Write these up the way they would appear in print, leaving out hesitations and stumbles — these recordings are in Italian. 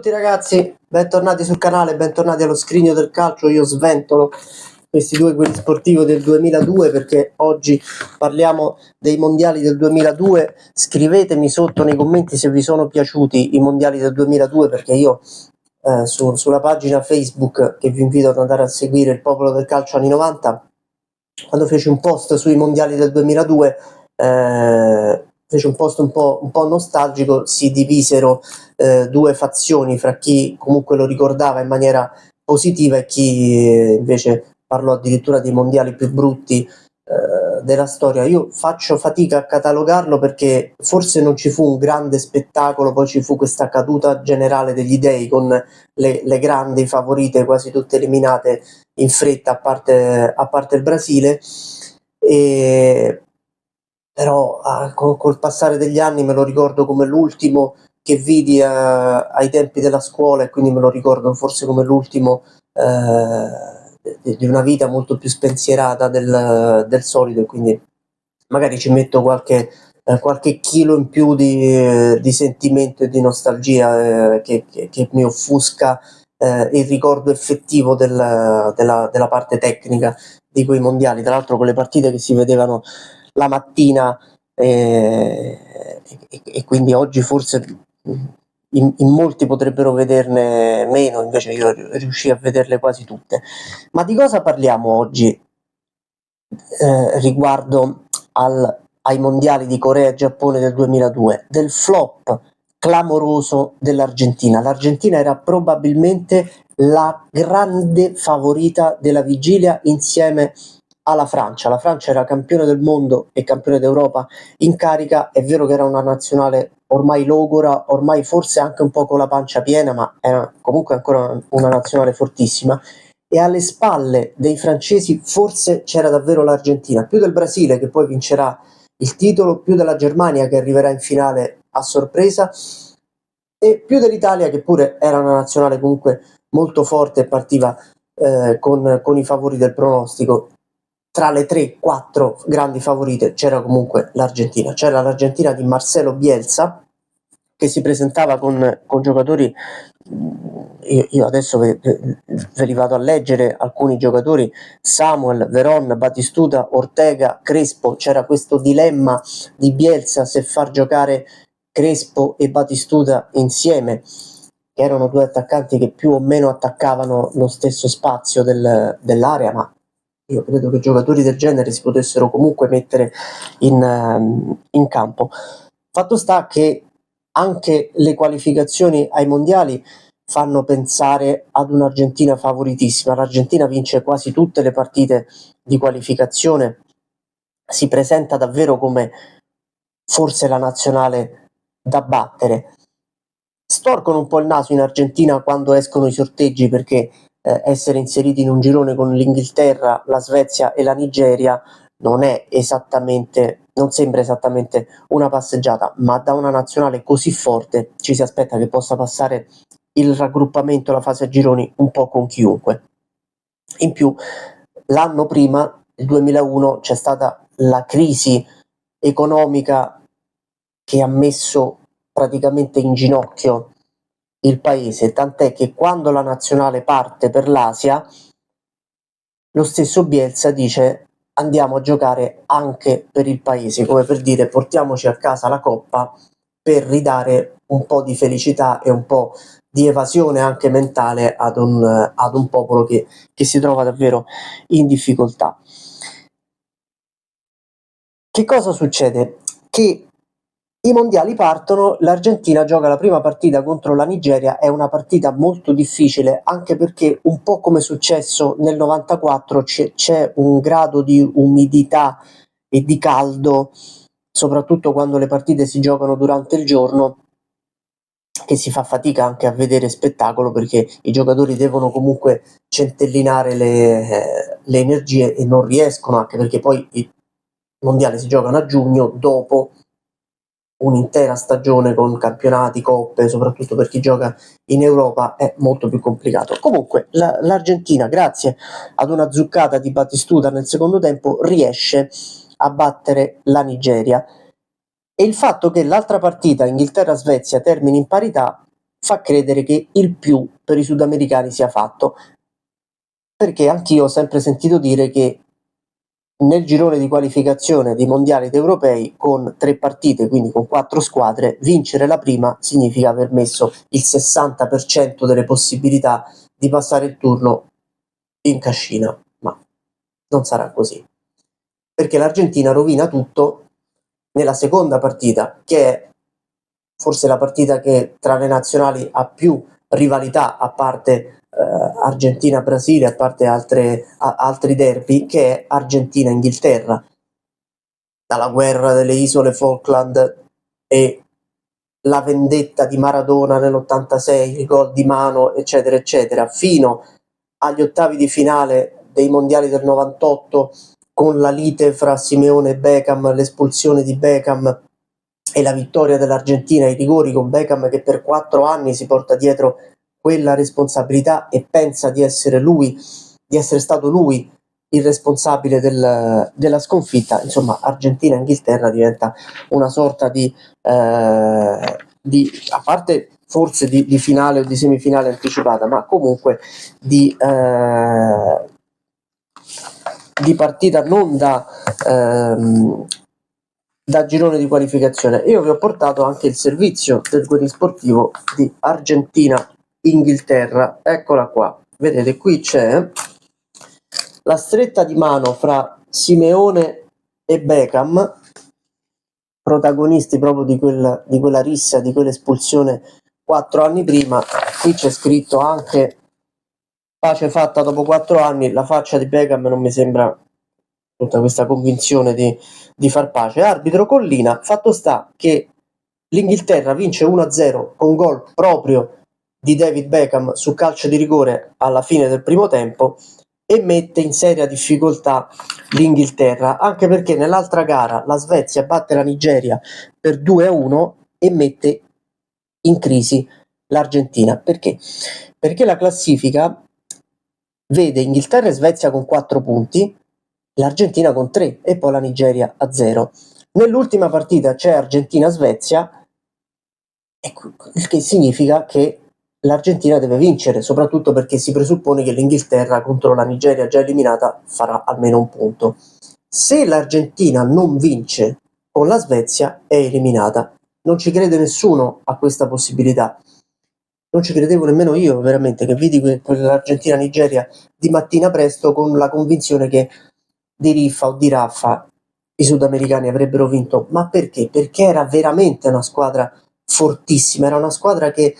tutti ragazzi, bentornati sul canale, bentornati allo Scrigno del Calcio. Io sventolo questi due quelli sportivi del 2002 perché oggi parliamo dei mondiali del 2002. Scrivetemi sotto nei commenti se vi sono piaciuti i mondiali del 2002, perché io sulla pagina Facebook, che vi invito ad andare a seguire, Il Popolo del Calcio anni 90, quando feci un post sui mondiali del 2002, fece un post un po' nostalgico. Si divisero due fazioni fra chi comunque lo ricordava in maniera positiva e chi invece parlò addirittura dei mondiali più brutti della storia. Io faccio fatica a catalogarlo perché forse non ci fu un grande spettacolo, poi ci fu questa caduta generale degli dei con le grandi favorite quasi tutte eliminate in fretta, a parte il Brasile. E però col passare degli anni me lo ricordo come l'ultimo che vidi ai tempi della scuola, e quindi me lo ricordo forse come l'ultimo di una vita molto più spensierata del solito, e quindi magari ci metto qualche chilo in più di sentimento e di nostalgia che mi offusca il ricordo effettivo della parte tecnica di quei mondiali, tra l'altro con le partite che si vedevano la mattina, e quindi oggi forse in molti potrebbero vederne meno, invece io riuscii a vederle quasi tutte. Ma di cosa parliamo oggi riguardo ai mondiali di Corea e Giappone del 2002? Del flop clamoroso dell'Argentina. L'Argentina era probabilmente la grande favorita della vigilia insieme alla Francia. La Francia era campione del mondo e campione d'Europa in carica. È vero che era una nazionale ormai logora, ormai forse anche un po' con la pancia piena, ma era comunque ancora una nazionale fortissima. E alle spalle dei francesi forse c'era davvero l'Argentina, più del Brasile che poi vincerà il titolo, più della Germania che arriverà in finale a sorpresa, e più dell'Italia che pure era una nazionale comunque molto forte e partiva con i favori del pronostico. Tra le 3-4 grandi favorite c'era comunque l'Argentina. C'era l'Argentina di Marcelo Bielsa, che si presentava con giocatori. Io adesso ve li vado a leggere alcuni giocatori: Samuel, Veron, Batistuta, Ortega, Crespo. C'era questo dilemma di Bielsa se far giocare Crespo e Batistuta insieme, che erano due attaccanti che più o meno attaccavano lo stesso spazio dell'area, ma io credo che giocatori del genere si potessero comunque mettere in campo. Fatto sta che anche le qualificazioni ai mondiali fanno pensare ad un'Argentina favoritissima. L'Argentina vince quasi tutte le partite di qualificazione, si presenta davvero come forse la nazionale da battere. Storcono un po' il naso in Argentina quando escono i sorteggi, perché essere inseriti in un girone con l'Inghilterra, la Svezia e la Nigeria non sembra esattamente una passeggiata, ma da una nazionale così forte ci si aspetta che possa passare il raggruppamento, la fase a gironi, un po' con chiunque. In più, l'anno prima, il 2001, c'è stata la crisi economica che ha messo praticamente in ginocchio il paese, tant'è che quando la nazionale parte per l'Asia, lo stesso Bielsa dice: andiamo a giocare anche per il paese, come per dire portiamoci a casa la coppa per ridare un po' di felicità e un po' di evasione anche mentale ad un popolo che si trova davvero in difficoltà. Che cosa succede? Che i mondiali partono, l'Argentina gioca la prima partita contro la Nigeria, è una partita molto difficile, anche perché, un po' come è successo nel 94, c'è un grado di umidità e di caldo, soprattutto quando le partite si giocano durante il giorno, che si fa fatica anche a vedere spettacolo, perché i giocatori devono comunque centellinare le energie e non riescono, anche perché poi i mondiali si giocano a giugno, dopo un'intera stagione con campionati, coppe, soprattutto per chi gioca in Europa è molto più complicato. Comunque l'Argentina, grazie ad una zuccata di Batistuta nel secondo tempo, riesce a battere la Nigeria, e il fatto che l'altra partita, Inghilterra-Svezia, termini in parità fa credere che il più per i sudamericani sia fatto, perché anch'io ho sempre sentito dire che nel girone di qualificazione dei mondiali ed europei, con 3 partite, quindi con 4 squadre, vincere la prima significa aver messo il 60% delle possibilità di passare il turno in cascina, ma non sarà così, perché l'Argentina rovina tutto nella seconda partita, che è forse la partita che tra le nazionali ha più rivalità, a parte Argentina-Brasile, a parte altri derby, che è Argentina-Inghilterra. Dalla guerra delle isole Falkland e la vendetta di Maradona nell'86, il gol di mano, eccetera, eccetera, fino agli ottavi di finale dei mondiali del 98, con la lite fra Simeone e Beckham, l'espulsione di Beckham e la vittoria dell'Argentina ai rigori, con Beckham che per 4 anni si porta dietro quella responsabilità e pensa di essere stato lui il responsabile della sconfitta. Insomma, Argentina-Inghilterra diventa una sorta a parte forse di finale o di semifinale anticipata, ma comunque di partita non da girone di qualificazione. Io vi ho portato anche il servizio del Guerin Sportivo di Argentina-Inghilterra, eccola qua, vedete qui c'è la stretta di mano fra Simeone e Beckham, protagonisti proprio di quella rissa, di quell'espulsione 4 anni prima. Qui c'è scritto anche pace fatta dopo 4 anni. La faccia di Beckham non mi sembra tutta questa convinzione di far pace. Arbitro Collina, fatto sta che l'Inghilterra vince 1-0 con gol proprio di David Beckham su calcio di rigore alla fine del primo tempo e mette in seria difficoltà l'Inghilterra, anche perché nell'altra gara la Svezia batte la Nigeria per 2-1 e mette in crisi l'Argentina. Perché? Perché la classifica vede Inghilterra e Svezia con 4 punti, l'Argentina con 3 e poi la Nigeria a 0. Nell'ultima partita c'è Argentina-Svezia, il che significa che l'Argentina deve vincere, soprattutto perché si presuppone che l'Inghilterra contro la Nigeria già eliminata farà almeno un punto. Se l'Argentina non vince con la Svezia è eliminata. Non ci crede nessuno a questa possibilità. Non ci credevo nemmeno io, veramente, che vidi quell'Argentina-Nigeria di mattina presto con la convinzione che di riffa o di raffa i sudamericani avrebbero vinto. Ma perché? Perché era veramente una squadra fortissima, era una squadra che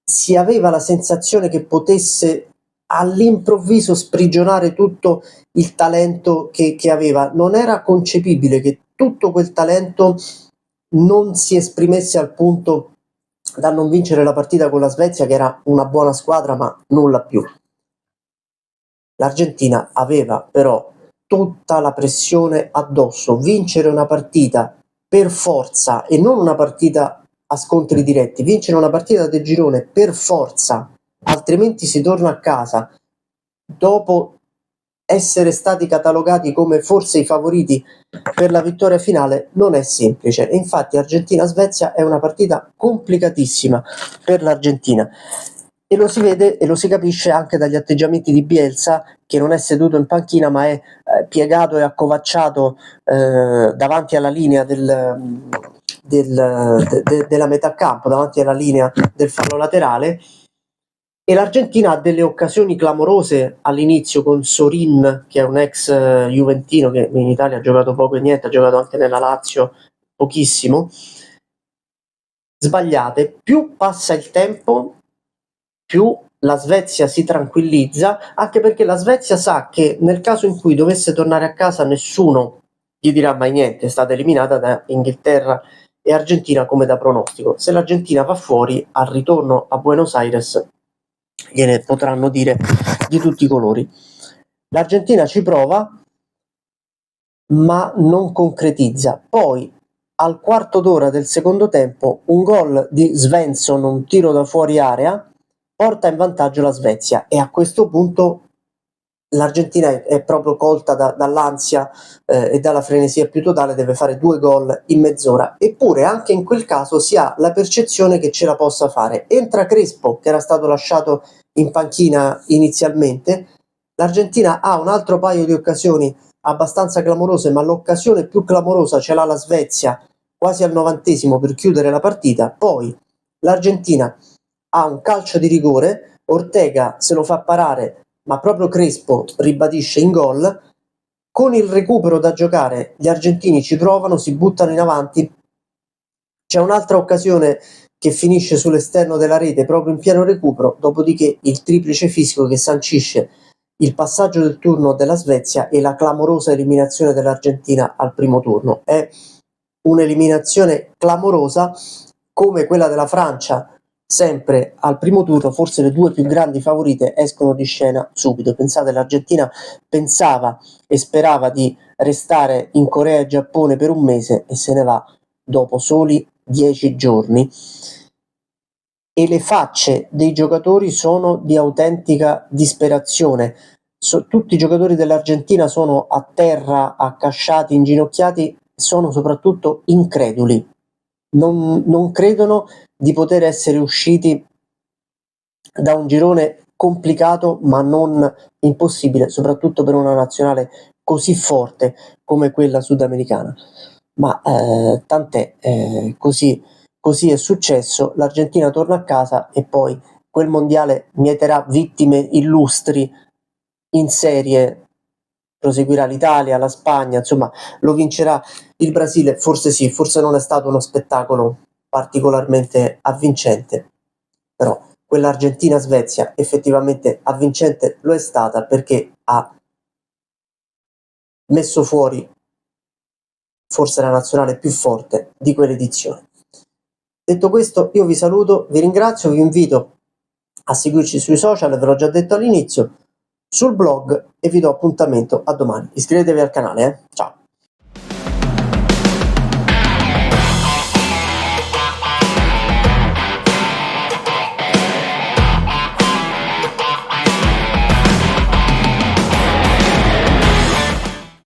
si aveva la sensazione che potesse all'improvviso sprigionare tutto il talento che aveva. Non era concepibile che tutto quel talento non si esprimesse al punto da non vincere la partita con la Svezia, che era una buona squadra ma nulla più. L'Argentina aveva però tutta la pressione addosso, vincere una partita per forza e non una partita a scontri diretti, vincere una partita del girone per forza, altrimenti si torna a casa dopo essere stati catalogati come forse i favoriti per la vittoria finale. Non è semplice, e infatti Argentina-Svezia è una partita complicatissima per l'Argentina, e lo si vede e lo si capisce anche dagli atteggiamenti di Bielsa, che non è seduto in panchina ma è piegato e accovacciato davanti alla linea della metà campo, davanti alla linea del fallo laterale. E l'Argentina ha delle occasioni clamorose all'inizio con Sorin, che è un ex juventino che in Italia ha giocato poco e niente, ha giocato anche nella Lazio pochissimo, sbagliate. Più passa il tempo, più la Svezia si tranquillizza, anche perché la Svezia sa che nel caso in cui dovesse tornare a casa nessuno gli dirà mai niente, è stata eliminata da Inghilterra e Argentina come da pronostico. Se l'Argentina va fuori, al ritorno a Buenos Aires gliene potranno dire di tutti i colori. L'Argentina ci prova ma non concretizza. Poi al quarto d'ora del secondo tempo un gol di Svensson, un tiro da fuori area, porta in vantaggio la Svezia, e a questo punto l'Argentina è proprio colta dall'ansia e dalla frenesia più totale, deve fare 2 gol in mezz'ora, eppure anche in quel caso si ha la percezione che ce la possa fare. Entra Crespo, che era stato lasciato in panchina inizialmente, l'Argentina ha un altro paio di occasioni abbastanza clamorose, ma l'occasione più clamorosa ce l'ha la Svezia quasi al 90° per chiudere la partita. Poi l'Argentina ha un calcio di rigore, Ortega se lo fa parare, ma proprio Crespo ribadisce in gol. Con il recupero da giocare gli argentini ci provano, si buttano in avanti, c'è un'altra occasione che finisce sull'esterno della rete proprio in pieno recupero, dopodiché il triplice fisico che sancisce il passaggio del turno della Svezia e la clamorosa eliminazione dell'Argentina al primo turno. È un'eliminazione clamorosa come quella della Francia, sempre al primo turno. Forse le due più grandi favorite escono di scena subito. Pensate, l'Argentina pensava e sperava di restare in Corea e Giappone per un mese e se ne va dopo soli 10 giorni. E le facce dei giocatori sono di autentica disperazione. Tutti i giocatori dell'Argentina sono a terra, accasciati, inginocchiati, sono soprattutto increduli. Non credono di poter essere usciti da un girone complicato ma non impossibile, soprattutto per una nazionale così forte come quella sudamericana. Ma tant'è, così è successo. L'Argentina torna a casa e poi quel mondiale mieterà vittime illustri in serie. Proseguirà l'Italia, la Spagna, insomma lo vincerà il Brasile. Forse sì, forse non è stato uno spettacolo particolarmente avvincente, però quell'Argentina-Svezia effettivamente avvincente lo è stata, perché ha messo fuori forse la nazionale più forte di quell'edizione. Detto questo, io vi saluto, vi ringrazio, vi invito a seguirci sui social, ve l'ho già detto all'inizio, sul blog, e vi do appuntamento a domani. Iscrivetevi al canale, ciao!